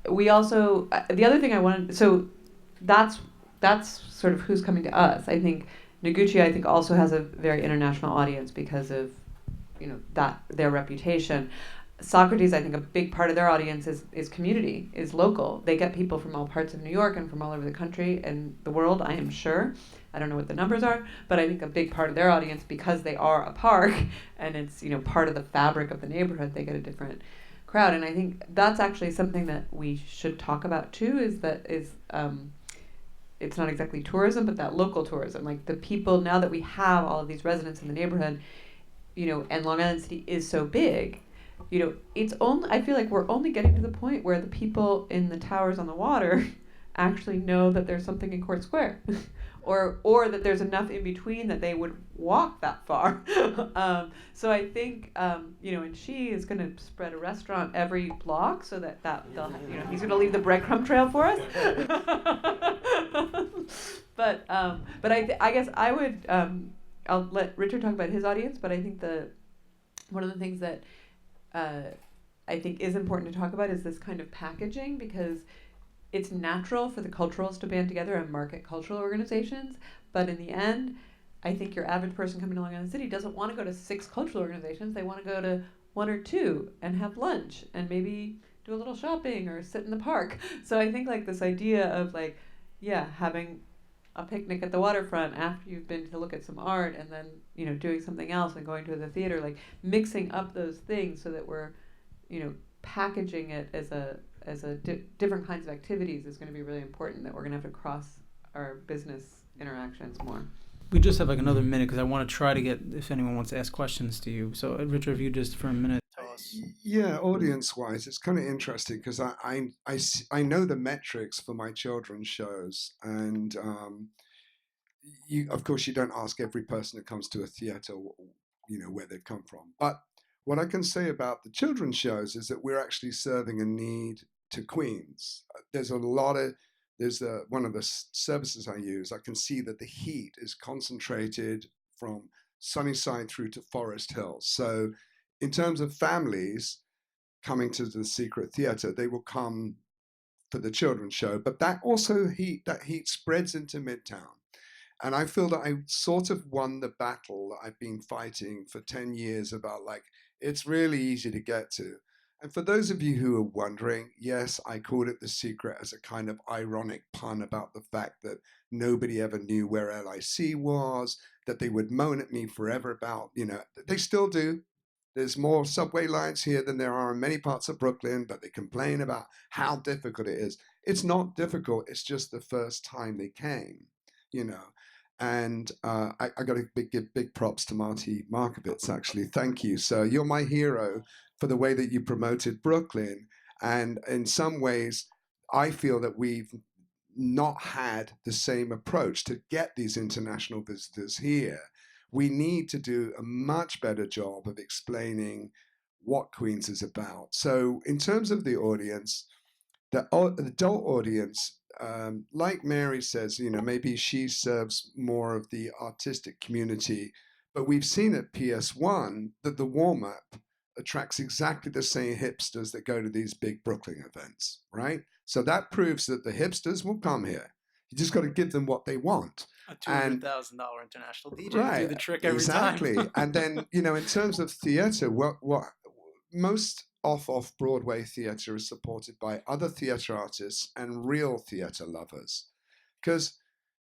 We also, the other thing I wanted, so that's sort of who's coming to us. I think Noguchi, also has a very international audience because of, that their reputation. Socrates, I think a big part of their audience is community, is local. They get people from all parts of New York and from all over the country and the world, I am sure. I don't know what the numbers are, but I think a big part of their audience, because they are a park and it's, part of the fabric of the neighborhood, they get a different crowd. And I think that's actually something that we should talk about too, it's not exactly tourism, but that local tourism. Like the people, now that we have all of these residents in the neighborhood, and Long Island City is so big, it's only, I feel like we're only getting to the point where the people in the towers on the water actually know that there's something in Court Square. or that there's enough in between that they would walk that far. So I think, and she is going to spread a restaurant every block so that they'll, he's going to leave the breadcrumb trail for us. But I guess I would, I'll let Richard talk about his audience, but I think one of the things that I think is important to talk about is this kind of packaging, because it's natural for the culturals to band together and market cultural organizations, but in the end, I think your average person coming to Long Island City doesn't want to go to 6 cultural organizations. They want to go to 1 or 2 and have lunch and maybe do a little shopping or sit in the park. So I think like this idea of having a picnic at the waterfront after you've been to look at some art, and then doing something else and going to the theater, like mixing up those things so that we're packaging it as different kinds of activities is going to be really important, that we're going to have to cross our business interactions more. We just have like another minute because I want to try to get, if anyone wants to ask questions to you. So Richard, if you just for a minute tell us. Yeah, audience-wise, it's kind of interesting because I know the metrics for my children's shows, and of course you don't ask every person that comes to a theater, where they've come from. But what I can say about the children's shows is that we're actually serving a need to Queens. There's one of the services I use, I can see that the heat is concentrated from Sunnyside through to Forest Hills. So in terms of families coming to the Secret Theatre, they will come for the children's show, but that heat spreads into Midtown. And I feel that I sort of won the battle that I've been fighting for 10 years about, it's really easy to get to. And for those of you who are wondering, yes, I called it The Secret as a kind of ironic pun about the fact that nobody ever knew where LIC was, that they would moan at me forever about, they still do. There's more subway lines here than there are in many parts of Brooklyn, but they complain about how difficult it is. It's not difficult. It's just the first time they came, And I got to give big props to Marty Markovitz, actually. Thank you. So you're my hero for the way that you promoted Brooklyn. And in some ways, I feel that we've not had the same approach to get these international visitors here. We need to do a much better job of explaining what Queens is about. So in terms of the audience, the adult audience, like Mary says, maybe she serves more of the artistic community, but we've seen at PS1 that the warm-up attracts exactly the same hipsters that go to these big Brooklyn events, right? So that proves that the hipsters will come here. You just got to give them what they want. A $200,000 international DJ right, do the trick every exactly. time. And then, in terms of theater, what most off-Broadway theater is supported by other theater artists and real theater lovers. Because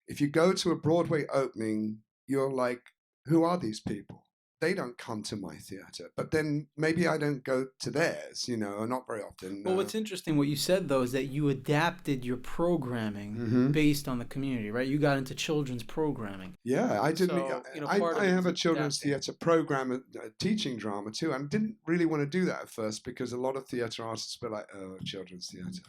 if you go to a Broadway opening, you're like, who are these people? They don't come to my theater, but then maybe I don't go to theirs, or not very often. Well, what's interesting, what you said, though, is that you adapted your programming based on the community, right? You got into children's programming. Yeah, I didn't. So, I have a children's theater program, teaching drama too, and didn't really want to do that at first because a lot of theater artists were like, oh, children's theater.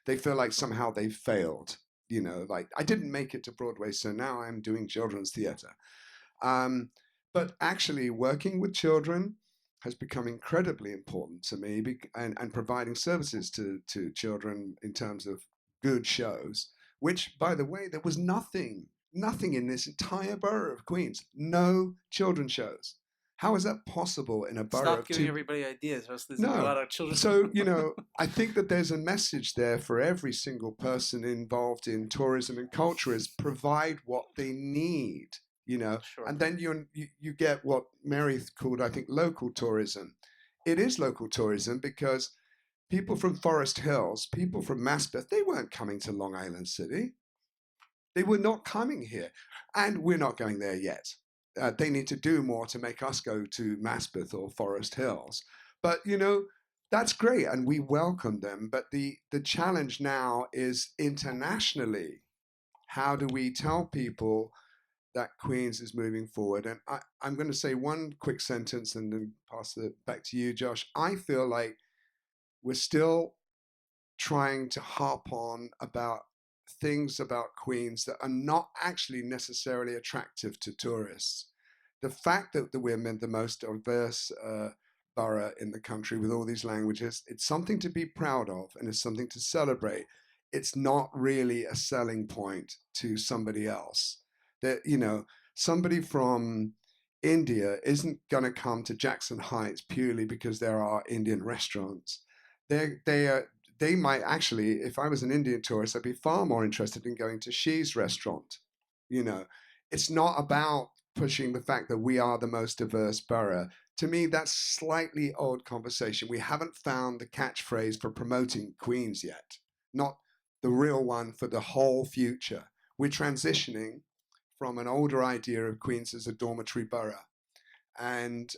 They feel like somehow they failed, I didn't make it to Broadway, so now I'm doing children's theater. But actually, working with children has become incredibly important to me, and providing services to children in terms of good shows, which, by the way, there was nothing in this entire borough of Queens, no children's shows. How is that possible in a borough Stop of giving everybody ideas. There's No. a lot of children. So, I think that there's a message there for every single person involved in tourism and culture is provide what they need. Sure. And then you get what Mary called, I think, local tourism. it is local tourism because people from Forest Hills, people from Maspeth, they weren't coming to Long Island City. They were not coming here. And we're not going there yet. They need to do more to make us go to Maspeth or Forest Hills. But, that's great. And we welcome them. But the challenge now is internationally. How do we tell people that Queens is moving forward? And I'm going to say one quick sentence and then pass it back to you, Josh. I feel like we're still trying to harp on about things about Queens that are not actually necessarily attractive to tourists. The fact that we're the most diverse borough in the country with all these languages, it's something to be proud of and it's something to celebrate. It's not really a selling point to somebody else. That, somebody from India isn't going to come to Jackson Heights purely because there are Indian restaurants. They might actually, if I was an Indian tourist, I'd be far more interested in going to She's restaurant. It's not about pushing the fact that we are the most diverse borough. To me, that's slightly odd conversation. We haven't found the catchphrase for promoting Queens yet, not the real one for the whole future. We're transitioning from an older idea of Queens as a dormitory borough. And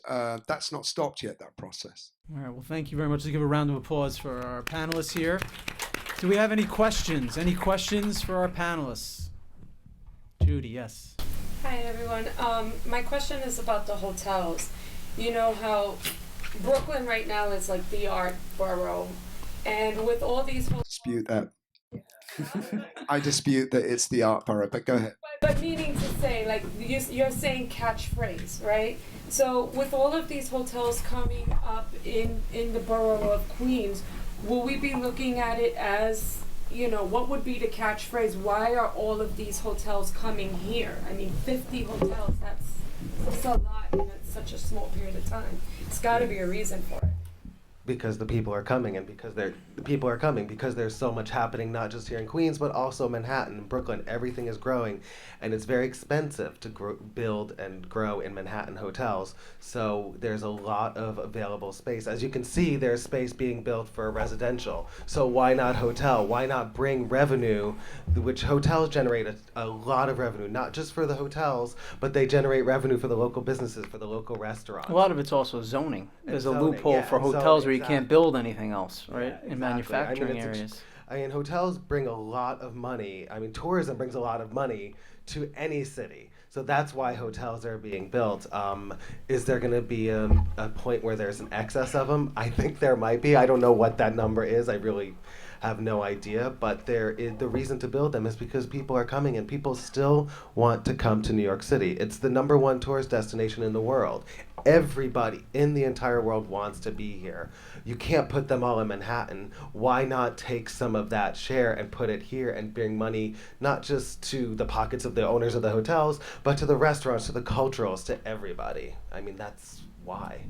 that's not stopped yet, that process. All right, well, thank you very much. Let's give a round of applause for our panelists here. Do we have any questions? Any questions for our panelists? Judy, yes. Hi, everyone. My question is about the hotels. You know how Brooklyn right now is like the art borough. And with all these hotels... Dispute that. I dispute that it's the art borough, but go ahead. But meaning to say, like, you're saying catchphrase, right? So with all of these hotels coming up in the borough of Queens, will we be looking at it as, what would be the catchphrase? Why are all of these hotels coming here? I mean, 50 hotels, that's a lot in such a small period of time. It's got to be a reason for it. Because the people are coming, and because there's so much happening, not just here in Queens, but also Manhattan, Brooklyn. Everything is growing, and it's very expensive to build and grow in Manhattan hotels. So there's a lot of available space. As you can see, there's space being built for residential. So why not hotel? Why not bring revenue, which hotels generate a lot of revenue, not just for the hotels, but they generate revenue for the local businesses, for the local restaurants. A lot of it's also zoning. There's a zoning, loophole yeah, for and hotels zoning, where you can't build anything else, right? Yeah, exactly. In manufacturing it's areas. Hotels bring a lot of money. Tourism brings a lot of money to any city. So that's why hotels are being built. Is there going to be a point where there's an excess of them? I think there might be. I don't know what that number is. I really have no idea. But the reason to build them is because people are coming, and people still want to come to New York City. It's the #1 tourist destination in the world. Everybody in the entire world wants to be here. You can't put them all in Manhattan. Why not take some of that share and put it here and bring money not just to the pockets of the owners of the hotels, but to the restaurants, to the culturals, to everybody? That's why.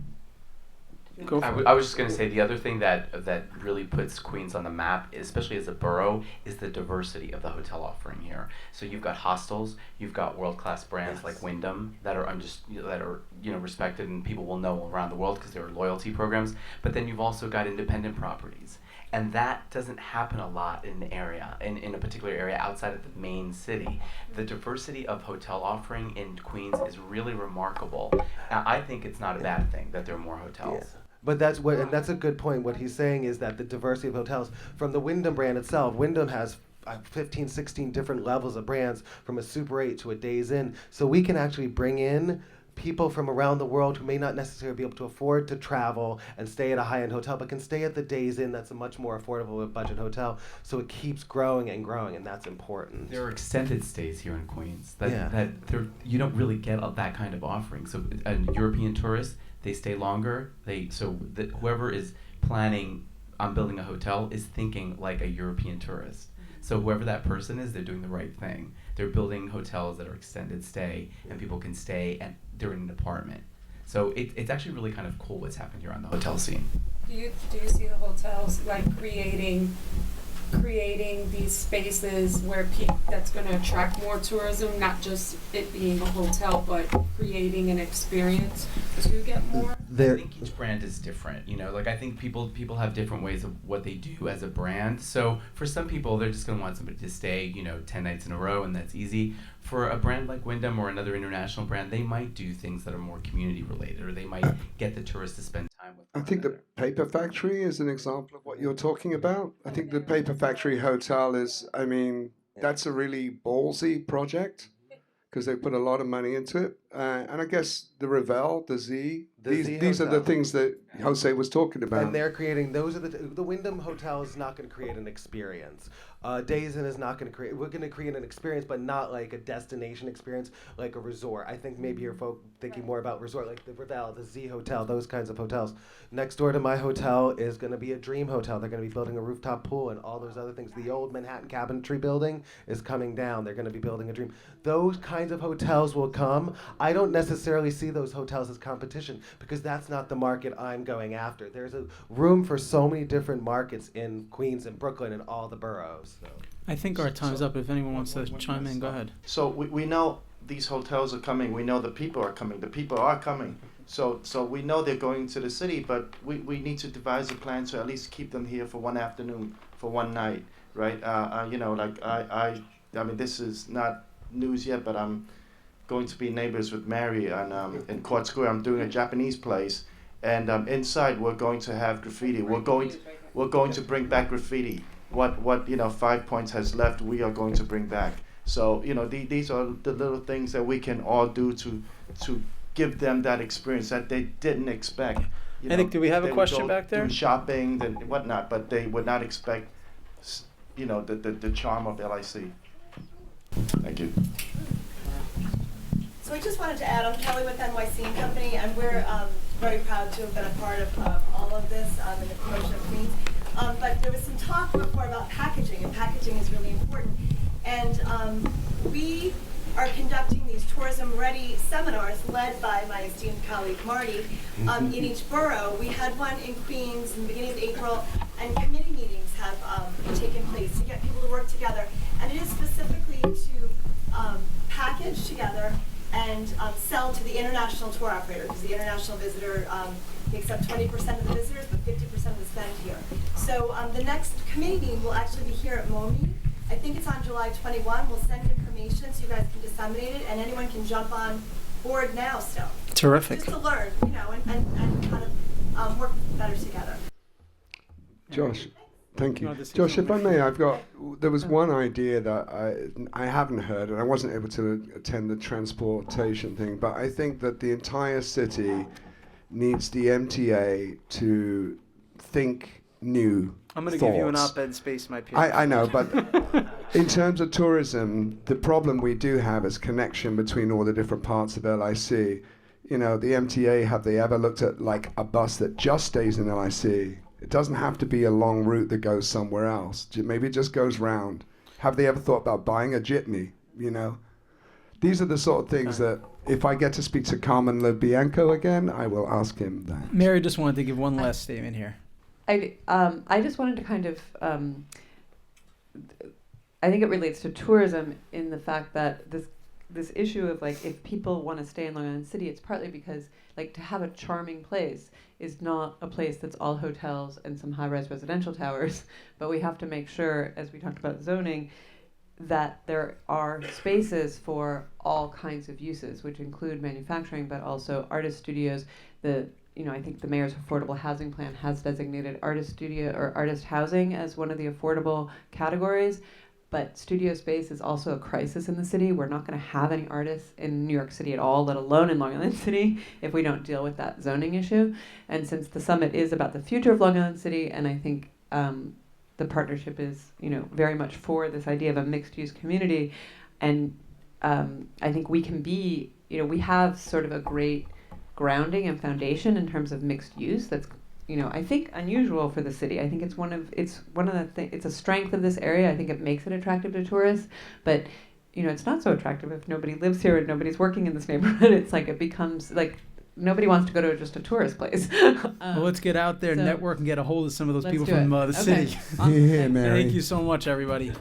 I was just going to say the other thing that really puts Queens on the map, especially as a borough, is the diversity of the hotel offering here. So you've got hostels, you've got world-class brands like Wyndham that are respected and people will know around the world because there are loyalty programs. But then you've also got independent properties, and that doesn't happen a lot in the area, in a particular area outside of the main city. The diversity of hotel offering in Queens is really remarkable. Now, I think it's not a bad thing that there are more hotels. Yeah. But that's a good point. What he's saying is that the diversity of hotels, from the Wyndham brand itself, Wyndham has 15, 16 different levels of brands, from a Super 8 to a Days Inn. So we can actually bring in people from around the world who may not necessarily be able to afford to travel and stay at a high-end hotel, but can stay at the Days Inn. That's a much more affordable budget hotel. So it keeps growing and growing, and that's important. There are extended stays here in Queens. You don't really get that kind of offering. So a European tourist, they stay longer. Whoever is planning on building a hotel is thinking like a European tourist. So whoever that person is, they're doing the right thing. They're building hotels that are extended stay, and people can stay and they're in an apartment. So it's actually really kind of cool what's happened here on the hotel scene. Do you see the hotels like creating these spaces where that's going to attract more tourism, not just it being a hotel, but creating an experience to get more? There- think each brand is different. Like I think people have different ways of what they do as a brand. So for some people, they're just gonna want somebody to stay, 10 nights in a row, and that's easy. For a brand like Wyndham or another international brand, they might do things that are more community related, or they might get the tourists to spend time with I one think the another. Paper Factory is an example of what you're talking about. I think the Paper Factory Hotel is, I mean, that's a really ballsy project because they put a lot of money into it. And I guess the Ravel, the Z, The these Z are the Hotel. things that Jose was talking about. And they're creating, those are the Wyndham Hotel is not going to create an experience. Days Inn is not going to create, we're going to create an experience, but not like a destination experience, like a resort. I think maybe you're thinking more about resort, like the Ravel, the Z Hotel, those kinds of hotels. Next door to my hotel is going to be a dream hotel. They're going to be building a rooftop pool and all those other things. The old Manhattan Cabinetry building is coming down. They're going to be building a dream. Those kinds of hotels will come. I don't necessarily see those hotels as competition because that's not the market I'm going after. There's a room for so many different markets in Queens and Brooklyn and all the boroughs. So. I think our time's up. If anyone wants to chime in, go ahead. So we know these hotels are coming. We know the people are coming. The people are coming. So we know they're going to the city, but we need to devise a plan to at least keep them here for one afternoon, for one night, right? I mean, this is not news yet, but I'm going to be neighbors with Mary in Court Square. I'm doing a Japanese place, and inside we're going to have graffiti. We're going to bring back graffiti. What 5 Points has left, we are going to bring back. So these are the little things that we can all do to give them that experience that they didn't expect. I think, do we have a they would question go back there? do shopping and whatnot, but they would not expect the charm of LIC. Thank you. So I just wanted to add, I'm Kelly with NYC and Company, and we're very proud to have been a part of all of this in the promotion of Queens. But there was some talk before about packaging, and packaging is really important. And we are conducting these tourism-ready seminars led by my esteemed colleague Marty in each borough. We had one in Queens in the beginning of April, and committee meetings have taken place to get people to work together. And it is specifically to package together and sell to the international tour operator, because the international visitor makes up 20% of the visitors, but 50% of the spend here. So the next committee meeting will actually be here at MOMI. I think it's on July 21. We'll send information so you guys can disseminate it, and anyone can jump on board now still. Terrific. Just to learn, and kind of work better together. Josh, thank You you. want to say Josh, if I something? may, there was one idea that I haven't heard, and I wasn't able to attend the transportation thing, but I think that the entire city needs the MTA to think new I'm going to give you an thoughts. op-ed space, my peer. I know, but in terms of tourism, the problem we do have is connection between all the different parts of LIC. The MTA, have they ever looked at like a bus that just stays in LIC? It doesn't have to be a long route that goes somewhere else. Maybe it just goes round. Have they ever thought about buying a jitney? These are the sort of things that if I get to speak to Carmen LeBianco again, I will ask him that. Mary just wanted to give one last statement here. I just wanted to kind of, I think it relates to tourism in the fact that this issue of like if people want to stay in Long Island City, it's partly because like to have a charming place is not a place that's all hotels and some high-rise residential towers, but we have to make sure, as we talked about zoning, that there are spaces for all kinds of uses, which include manufacturing, but also artist studios. I think the mayor's affordable housing plan has designated artist studio or artist housing as one of the affordable categories, but studio space is also a crisis in the city. We're not going to have any artists in New York City at all, let alone in Long Island City, if we don't deal with that zoning issue. And since the summit is about the future of Long Island City, and I think the partnership is, very much for this idea of a mixed-use community, and I think we can be, we have sort of a great grounding and foundation in terms of mixed use that's I think unusual for the city. I think it's one of it's a strength of this area. I think it makes it attractive to tourists, but it's not so attractive if nobody lives here and nobody's working in this neighborhood. It's like it becomes like nobody wants to go to just a tourist place. Well, let's get out there, so network, and get a hold of some of those let's people do from it. the Okay. city. Yeah, Mary. Thank you so much, everybody.